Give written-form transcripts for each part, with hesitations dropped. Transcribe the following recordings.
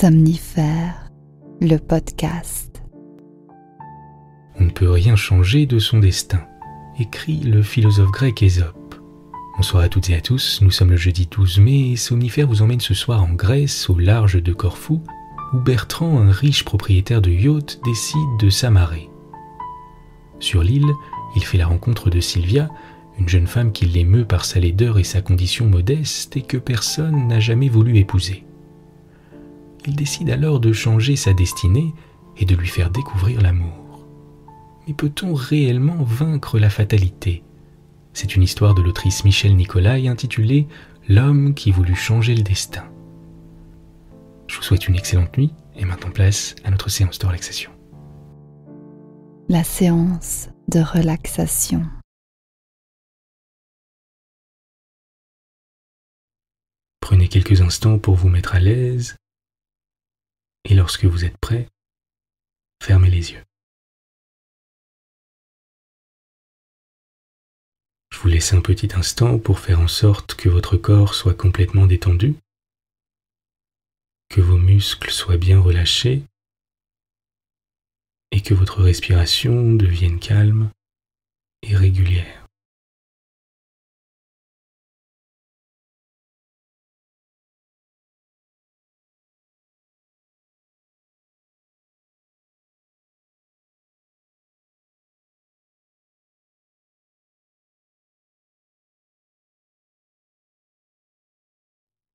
Somnifère, le podcast. On ne peut rien changer de son destin, écrit le philosophe grec Ésope. Bonsoir à toutes et à tous, nous sommes le jeudi 12 mai et Somnifère vous emmène ce soir en Grèce, au large de Corfou, où Bertrand, un riche propriétaire de yacht, décide de s'amarrer. Sur l'île, il fait la rencontre de Sylvia, une jeune femme qui l'émeut par sa laideur et sa condition modeste et que personne n'a jamais voulu épouser. Il décide alors de changer sa destinée et de lui faire découvrir l'amour. Mais peut-on réellement vaincre la fatalité ? C'est une histoire de l'autrice Michèle Nicolai intitulée « L'homme qui voulut changer le destin ». Je vous souhaite une excellente nuit et maintenant place à notre séance de relaxation. La séance de relaxation. Prenez quelques instants pour vous mettre à l'aise et lorsque vous êtes prêt, fermez les yeux. Je vous laisse un petit instant pour faire en sorte que votre corps soit complètement détendu, que vos muscles soient bien relâchés et que votre respiration devienne calme et régulière.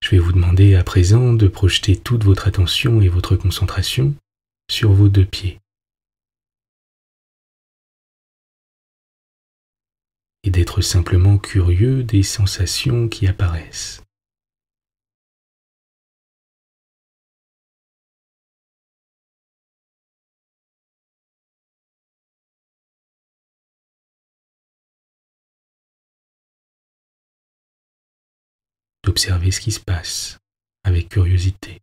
Je vais vous demander à présent de projeter toute votre attention et votre concentration sur vos deux pieds et d'être simplement curieux des sensations qui apparaissent. D'observer ce qui se passe avec curiosité.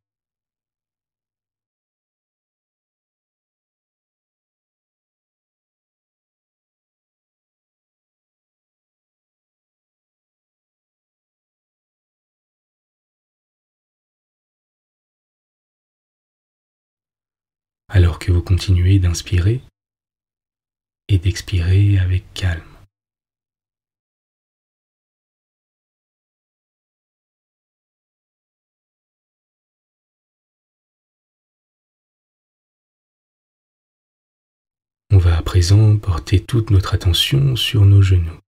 Alors que vous continuez d'inspirer et d'expirer avec calme. On va à présent porter toute notre attention sur nos genoux.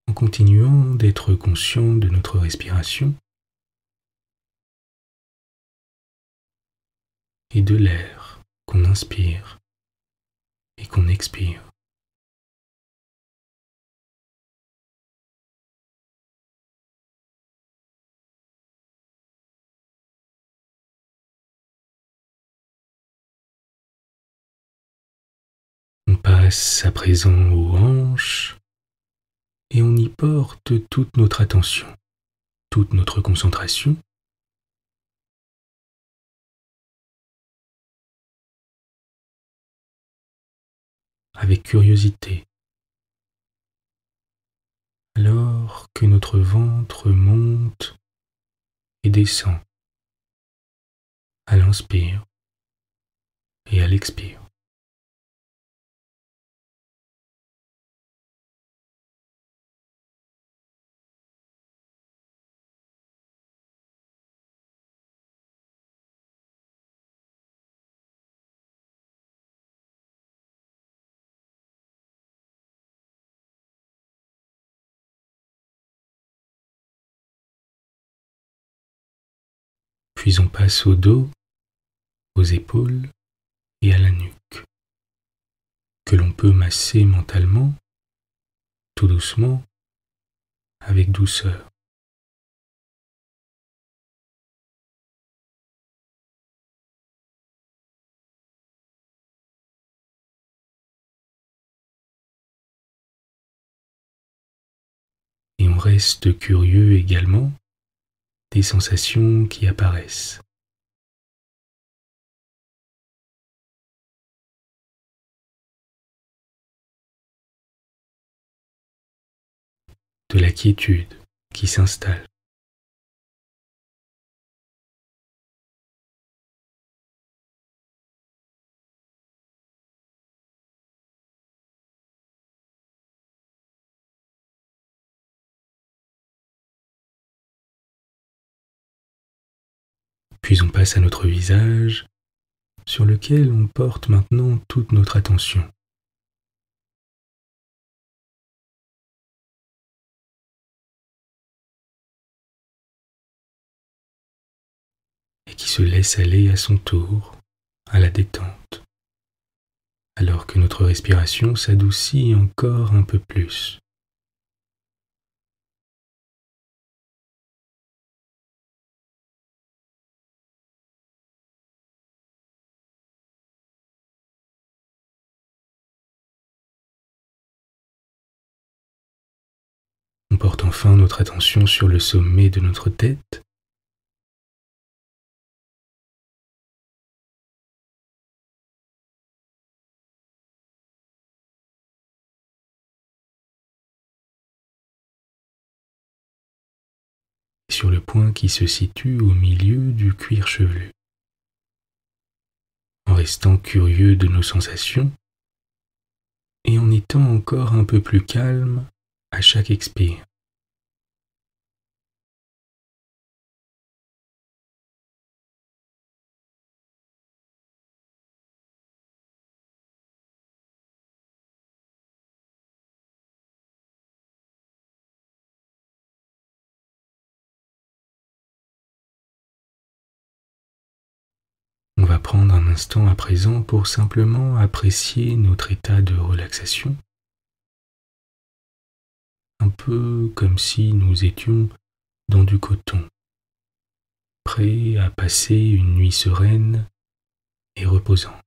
En continuant d'être conscient de notre respiration et de l'air qu'on inspire et qu'on expire. On passe à présent aux hanches et on y porte toute notre attention, toute notre concentration. Avec curiosité, alors que notre ventre monte et descend à l'inspire et à l'expire. Puis on passe au dos, aux épaules et à la nuque, que l'on peut masser mentalement, tout doucement, avec douceur. Et on reste curieux également des sensations qui apparaissent. de la quiétude qui s'installe. Puis on passe à notre visage, sur lequel on porte maintenant toute notre attention. Et qui se laisse aller à son tour à la détente, alors que notre respiration s'adoucit encore un peu plus. On porte enfin notre attention sur le sommet de notre tête, sur le point qui se situe au milieu du cuir chevelu. En restant curieux de nos sensations et en étant encore un peu plus calme à chaque expire. On va prendre un instant à présent pour simplement apprécier notre état de relaxation, un peu comme si nous étions dans du coton, prêts à passer une nuit sereine et reposante.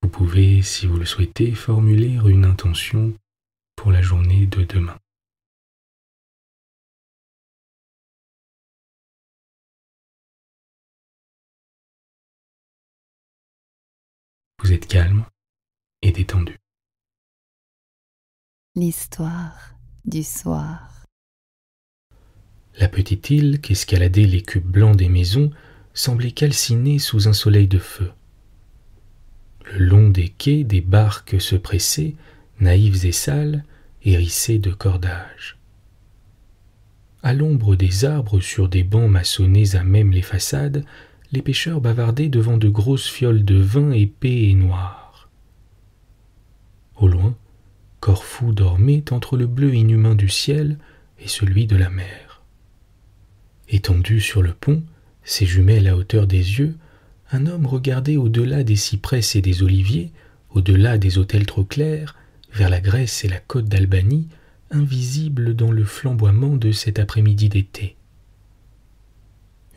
Vous pouvez, si vous le souhaitez, formuler une intention pour la journée de demain. Vous êtes calme et détendu. L'histoire du soir. La petite île qu'escaladaient les cubes blancs des maisons semblait calcinée sous un soleil de feu. Le long des quais, des barques se pressaient, naïves et sales, hérissées de cordages. À l'ombre des arbres, sur des bancs maçonnés à même les façades, les pêcheurs bavardaient devant de grosses fioles de vin épais et noirs. Au loin, Corfou dormait entre le bleu inhumain du ciel et celui de la mer. Étendu sur le pont, ses jumelles à hauteur des yeux, un homme regardait au-delà des cyprès et des oliviers, au-delà des hôtels trop clairs, vers la Grèce et la côte d'Albanie, invisible dans le flamboiement de cet après-midi d'été.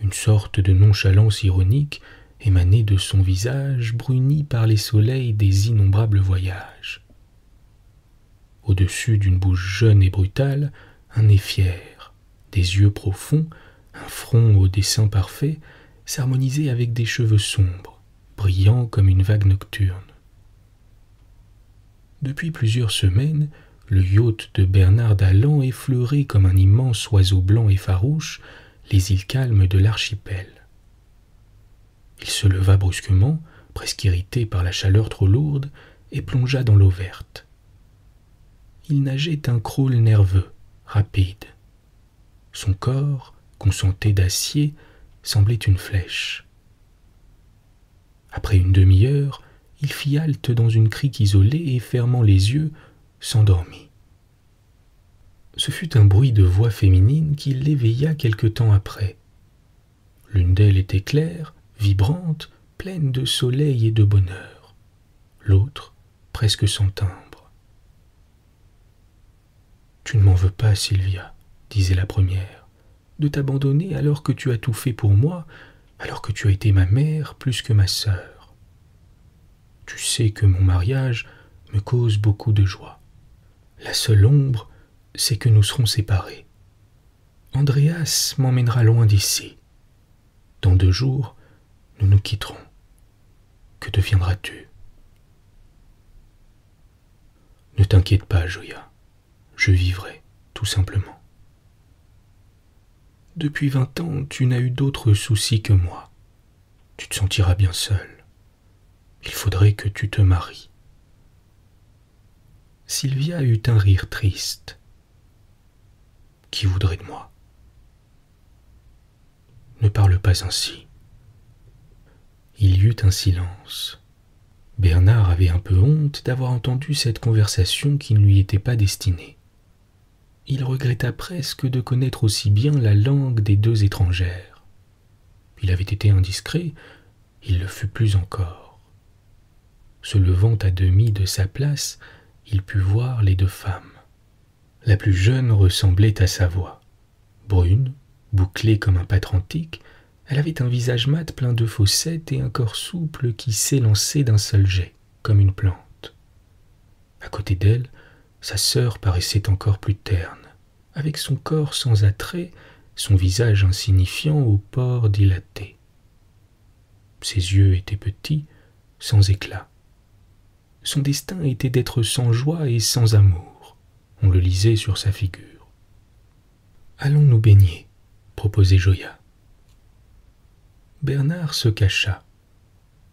Une sorte de nonchalance ironique émanait de son visage bruni par les soleils des innombrables voyages. Au-dessus d'une bouche jeune et brutale, un nez fier, des yeux profonds, un front au dessin parfait, s'harmonisait avec des cheveux sombres, brillants comme une vague nocturne. Depuis plusieurs semaines, le yacht de Bernard d'Allan effleurait comme un immense oiseau blanc et farouche les îles calmes de l'archipel. Il se leva brusquement, presque irrité par la chaleur trop lourde, et plongea dans l'eau verte. Il nageait un crawl nerveux, rapide. Son corps, concentré d'acier, semblait une flèche. Après une demi-heure, il fit halte dans une crique isolée et, fermant les yeux, s'endormit. Ce fut un bruit de voix féminine qui l'éveilla quelque temps après. L'une d'elles était claire, vibrante, pleine de soleil et de bonheur. l'autre presque sans timbre. « Tu ne m'en veux pas, Sylvia, disait la première, de t'abandonner alors que tu as tout fait pour moi, alors que tu as été ma mère plus que ma sœur. Tu sais que mon mariage me cause beaucoup de joie. La seule ombre, c'est que nous serons séparés. Andreas m'emmènera loin d'ici. Dans 2 jours, nous nous quitterons. Que deviendras-tu ? Ne t'inquiète pas, Joya. Je vivrai, tout simplement. Depuis 20 ans, tu n'as eu d'autres soucis que moi. Tu te sentiras bien seul. Il faudrait que tu te maries. Sylvia eut un rire triste. Qui voudrait de moi ? Ne parle pas ainsi. Il y eut un silence. Bernard avait un peu honte d'avoir entendu cette conversation qui ne lui était pas destinée. Il regretta presque de connaître aussi bien la langue des 2 étrangères. Il avait été indiscret, il le fut plus encore. Se levant à demi de sa place, il put voir les 2 femmes. La plus jeune ressemblait à sa voix. Brune, bouclée comme un pâtre antique, elle avait un visage mat plein de fossettes et un corps souple qui s'élançait d'un seul jet, comme une plante. À côté d'elle, sa sœur paraissait encore plus terne, avec son corps sans attrait, son visage insignifiant aux pores dilatés. Ses yeux étaient petits, sans éclat. Son destin était d'être sans joie et sans amour. On le lisait sur sa figure. « Allons nous baigner », proposait Joya. Bernard se cacha.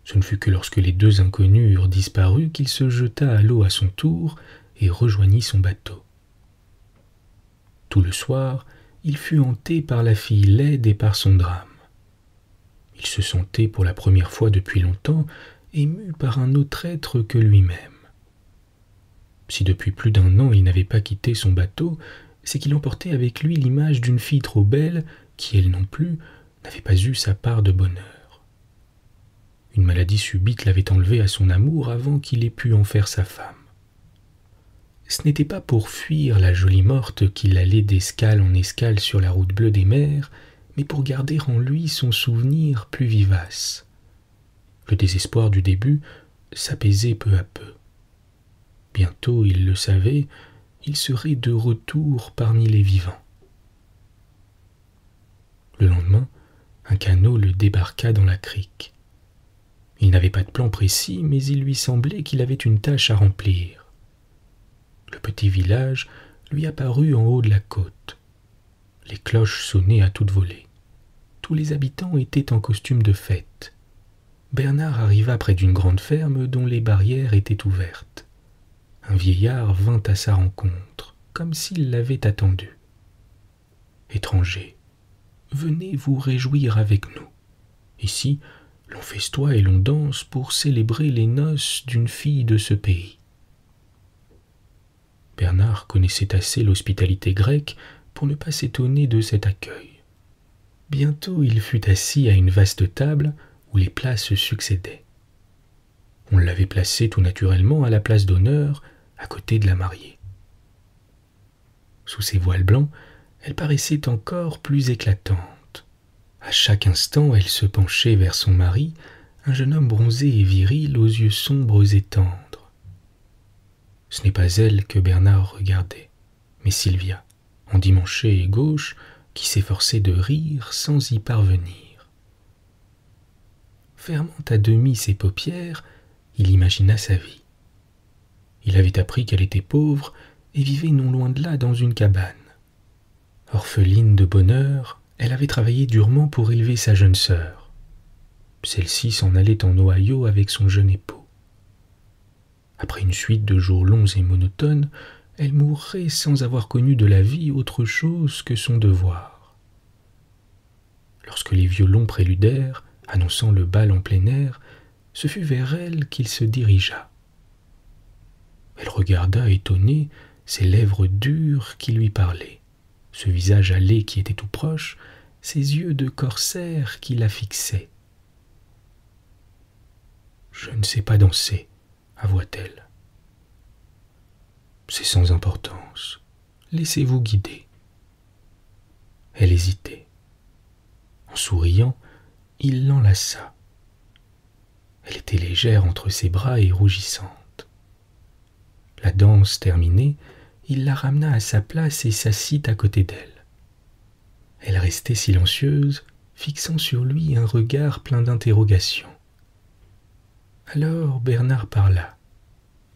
Ce ne fut que lorsque les 2 inconnus eurent disparu qu'il se jeta à l'eau à son tour et rejoignit son bateau. Tout le soir, il fut hanté par la fille laide et par son drame. Il se sentait pour la première fois depuis longtemps ému par un autre être que lui-même. Si depuis plus d'1 an il n'avait pas quitté son bateau, c'est qu'il emportait avec lui l'image d'une fille trop belle qui, elle non plus, n'avait pas eu sa part de bonheur. Une maladie subite l'avait enlevé à son amour avant qu'il ait pu en faire sa femme. Ce n'était pas pour fuir la jolie morte qu'il allait d'escale en escale sur la route bleue des mers, mais pour garder en lui son souvenir plus vivace. Le désespoir du début s'apaisait peu à peu. Bientôt, il le savait, il serait de retour parmi les vivants. Le lendemain, un canot le débarqua dans la crique. Il n'avait pas de plan précis, mais il lui semblait qu'il avait une tâche à remplir. Le petit village lui apparut en haut de la côte. Les cloches sonnaient à toute volée. Tous les habitants étaient en costume de fête. Bernard arriva près d'une grande ferme dont les barrières étaient ouvertes. Un vieillard vint à sa rencontre, comme s'il l'avait attendu. « Étranger, venez vous réjouir avec nous. Ici, l'on festoie et l'on danse pour célébrer les noces d'une fille de ce pays. » Bernard connaissait assez l'hospitalité grecque pour ne pas s'étonner de cet accueil. Bientôt il fut assis à une vaste table où les plats se succédaient. On l'avait placé tout naturellement à la place d'honneur, à côté de la mariée. Sous ses voiles blancs, elle paraissait encore plus éclatante. À chaque instant, elle se penchait vers son mari, un jeune homme bronzé et viril aux yeux sombres et tendres. Ce n'est pas elle que Bernard regardait, mais Sylvia, endimanchée et gauche, qui s'efforçait de rire sans y parvenir. Fermant à demi ses paupières, il imagina sa vie. Il avait appris qu'elle était pauvre et vivait non loin de là dans une cabane. Orpheline de bonheur, elle avait travaillé durement pour élever sa jeune sœur. Celle-ci s'en allait en Ohio avec son jeune époux. Après une suite de jours longs et monotones, elle mourrait sans avoir connu de la vie autre chose que son devoir. Lorsque les violons préludèrent, annonçant le bal en plein air, ce fut vers elle qu'il se dirigea. Elle regarda étonnée ses lèvres dures qui lui parlaient, ce visage hâlé qui était tout proche, ses yeux de corsaire qui la fixaient. « Je ne sais pas danser, avoua-t-elle. C'est sans importance. Laissez-vous guider. Elle hésitait. En souriant, il l'enlaça. Elle était légère entre ses bras et rougissante. La danse terminée, il la ramena à sa place et s'assit à côté d'elle. Elle restait silencieuse, fixant sur lui un regard plein d'interrogations. Alors Bernard parla.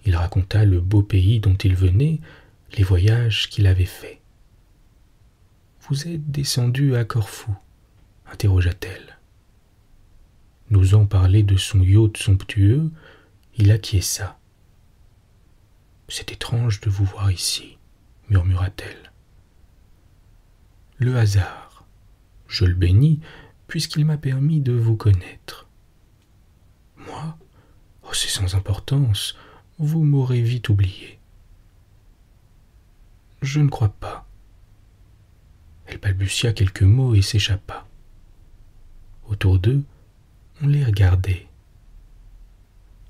Il raconta le beau pays dont il venait, les voyages qu'il avait faits. « Vous êtes descendu à Corfou ?» interrogea-t-elle. N'osant parler de son yacht somptueux, il acquiesça. « C'est étrange de vous voir ici, » murmura-t-elle. « Le hasard, je le bénis, puisqu'il m'a permis de vous connaître. »« Moi ? Oh, c'est sans importance, vous m'aurez vite oublié. »« Je ne crois pas. » Elle balbutia quelques mots et s'échappa. Autour d'eux, on les regardait.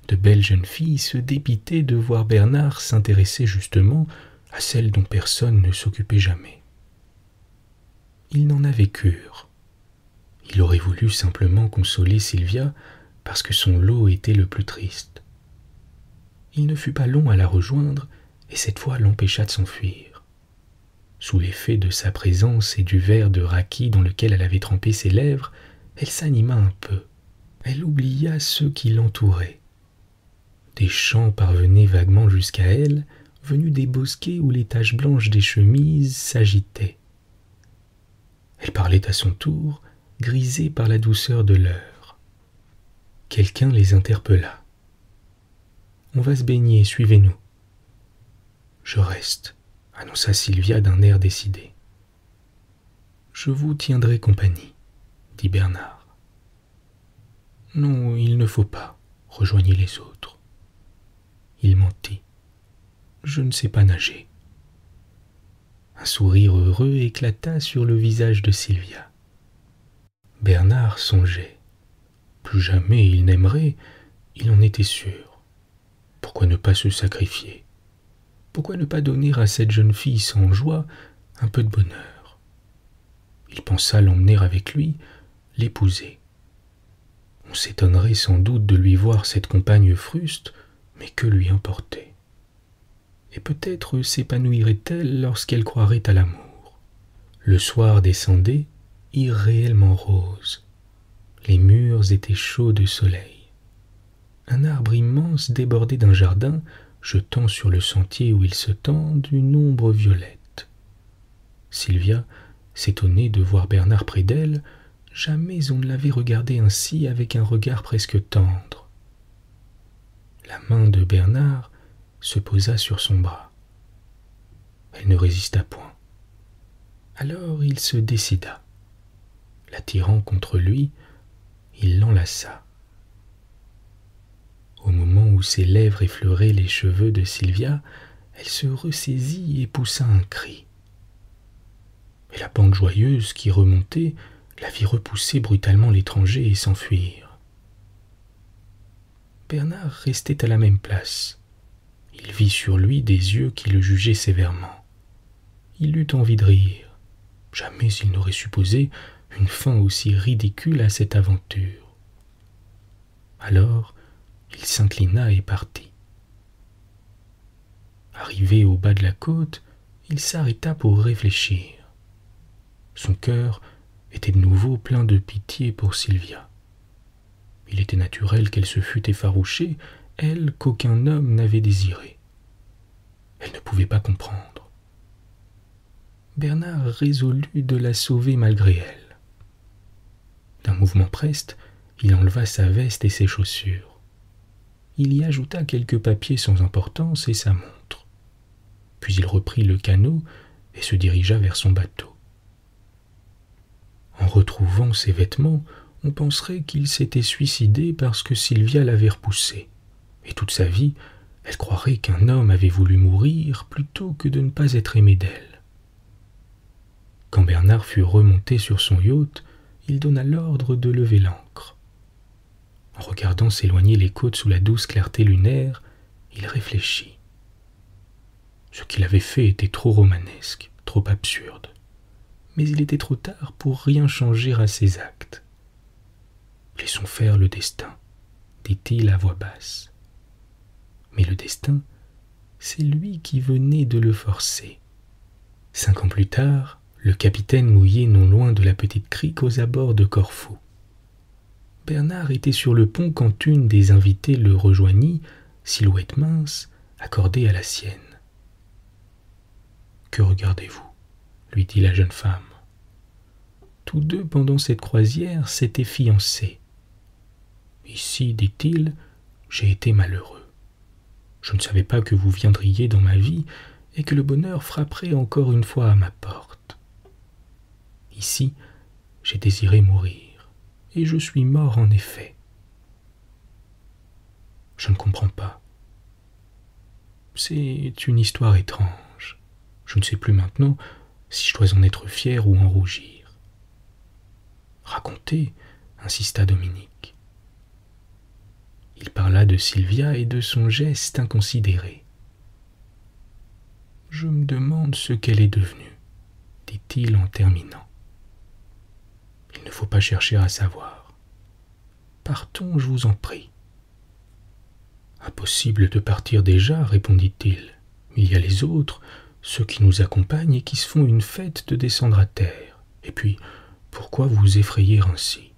De belles jeunes filles se dépitaient de voir Bernard s'intéresser justement à celles dont personne ne s'occupait jamais. Il n'en avait cure. Il aurait voulu simplement consoler Sylvia parce que son lot était le plus triste. Il ne fut pas long à la rejoindre et cette fois l'empêcha de s'enfuir. Sous l'effet de sa présence et du verre de raki dans lequel elle avait trempé ses lèvres, elle s'anima un peu. Elle oublia ceux qui l'entouraient. Des chants parvenaient vaguement jusqu'à elle, venus des bosquets où les taches blanches des chemises s'agitaient. Elle parlait à son tour, grisée par la douceur de l'heure. Quelqu'un les interpella. « On va se baigner, suivez-nous. »« Je reste, » annonça Sylvia d'un air décidé. « Je vous tiendrai compagnie, » dit Bernard. « Non, il ne faut pas, » rejoignit les autres. Il mentit. « Je ne sais pas nager. » Un sourire heureux éclata sur le visage de Sylvia. Bernard songeait. Plus jamais il n'aimerait, il en était sûr. Pourquoi ne pas se sacrifier? Pourquoi ne pas donner à cette jeune fille sans joie un peu de bonheur? Il pensa l'emmener avec lui, l'épouser. On s'étonnerait sans doute de lui voir cette compagne fruste, mais que lui importait? Et peut-être s'épanouirait-elle lorsqu'elle croirait à l'amour. Le soir descendait, irréellement rose. Les murs étaient chauds de soleil. Un arbre immense débordait d'un jardin, jetant sur le sentier où ils se tendent une ombre violette. Sylvia s'étonnait de voir Bernard près d'elle. Jamais on ne l'avait regardé ainsi avec un regard presque tendre. La main de Bernard se posa sur son bras. Elle ne résista point. Alors il se décida. L'attirant contre lui, il l'enlaça. Au moment où ses lèvres effleuraient les cheveux de Sylvia, elle se ressaisit et poussa un cri. Mais la bande joyeuse qui remontait la vit repousser brutalement l'étranger et s'enfuir. Bernard restait à la même place. Il vit sur lui des yeux qui le jugeaient sévèrement. Il eut envie de rire. Jamais il n'aurait supposé une fin aussi ridicule à cette aventure. Alors, il s'inclina et partit. Arrivé au bas de la côte, il s'arrêta pour réfléchir. Son cœur était de nouveau plein de pitié pour Sylvia. Il était naturel qu'elle se fût effarouchée, elle qu'aucun homme n'avait désirée. Elle ne pouvait pas comprendre. Bernard résolut de la sauver malgré elle. D'un mouvement preste, il enleva sa veste et ses chaussures. Il y ajouta quelques papiers sans importance et sa montre. Puis il reprit le canot et se dirigea vers son bateau. En retrouvant ses vêtements, on penserait qu'il s'était suicidé parce que Sylvia l'avait repoussé. Et toute sa vie, elle croirait qu'un homme avait voulu mourir plutôt que de ne pas être aimé d'elle. Quand Bernard fut remonté sur son yacht, il donna l'ordre de lever l'ancre. En regardant s'éloigner les côtes sous la douce clarté lunaire, Il réfléchit. Ce qu'il avait fait était trop romanesque, trop absurde. Mais il était trop tard pour rien changer à ses actes. « Laissons faire le destin », dit-il à voix basse. Mais le destin, c'est lui qui venait de le forcer. 5 ans plus tard, le capitaine mouillait non loin de la petite crique aux abords de Corfou. Bernard était sur le pont quand une des invitées le rejoignit, silhouette mince, accordée à la sienne. « Que regardez-vous » lui dit la jeune femme. Tous deux, pendant cette croisière, s'étaient fiancés. « Ici, dit-il, j'ai été malheureux. Je ne savais pas que vous viendriez dans ma vie et que le bonheur frapperait encore une fois à ma porte. Ici, j'ai désiré mourir, et je suis mort en effet. Je ne comprends pas. C'est une histoire étrange. Je ne sais plus maintenant si je dois en être fier ou en rougir. Racontez, insista Dominique. Il parla de Sylvia et de son geste inconsidéré. « Je me demande ce qu'elle est devenue, » dit-il en terminant. « Il ne faut pas chercher à savoir. Partons, je vous en prie. »« Impossible de partir déjà, » répondit-il. « Il y a les autres, ceux qui nous accompagnent et qui se font une fête de descendre à terre. Et puis, pourquoi vous effrayer ainsi ? » ?»«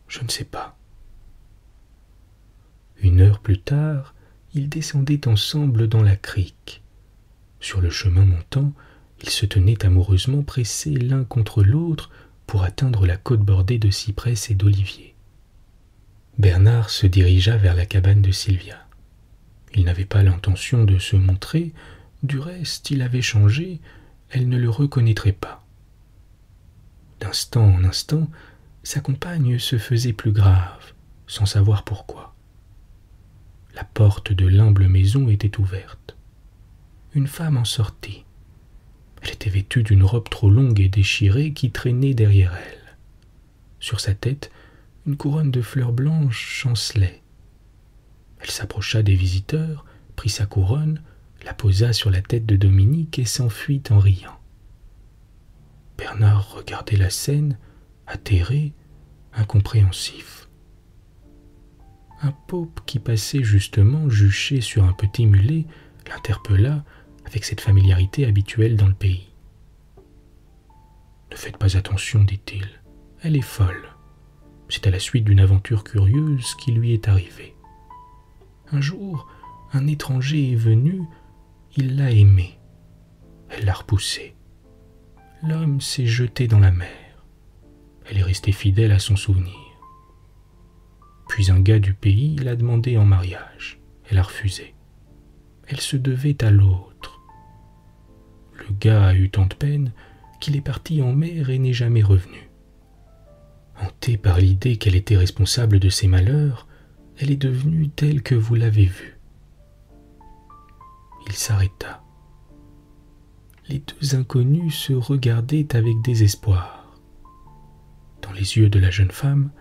Je ne sais pas. » 1 heure plus tard, ils descendaient ensemble dans la crique. Sur le chemin montant, ils se tenaient amoureusement pressés l'un contre l'autre pour atteindre la côte bordée de cyprès et d'oliviers. Bernard se dirigea vers la cabane de Sylvia. Il n'avait pas l'intention de se montrer, du reste il avait changé, elle ne le reconnaîtrait pas. D'instant en instant, sa compagne se faisait plus grave, sans savoir pourquoi. La porte de l'humble maison était ouverte. Une femme en sortit. Elle était vêtue d'une robe trop longue et déchirée qui traînait derrière elle. Sur sa tête, une couronne de fleurs blanches chancelait. Elle s'approcha des visiteurs, prit sa couronne, la posa sur la tête de Dominique et s'enfuit en riant. Bernard regardait la scène, atterré, incompréhensif. Un pope qui passait justement juché sur un petit mulet l'interpella avec cette familiarité habituelle dans le pays. « Ne faites pas attention, dit-il, elle est folle. C'est à la suite d'une aventure curieuse qui lui est arrivée. Un jour, un étranger est venu, il l'a aimée. Elle l'a repoussé. L'homme s'est jeté dans la mer. Elle est restée fidèle à son souvenir. Puis un gars du pays l'a demandé en mariage. Elle a refusé. Elle se devait à l'autre. Le gars a eu tant de peine qu'il est parti en mer et n'est jamais revenu. Hantée par l'idée qu'elle était responsable de ses malheurs, elle est devenue telle que vous l'avez vue. » Il s'arrêta. Les deux inconnus se regardaient avec désespoir. Dans les yeux de la jeune femme,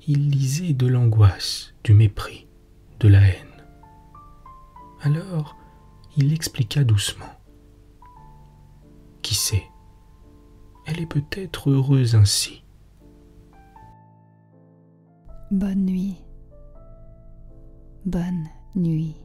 il lisait de l'angoisse, du mépris, de la haine. Alors, il expliqua doucement. « Qui sait, elle est peut-être heureuse ainsi. » Bonne nuit. Bonne nuit.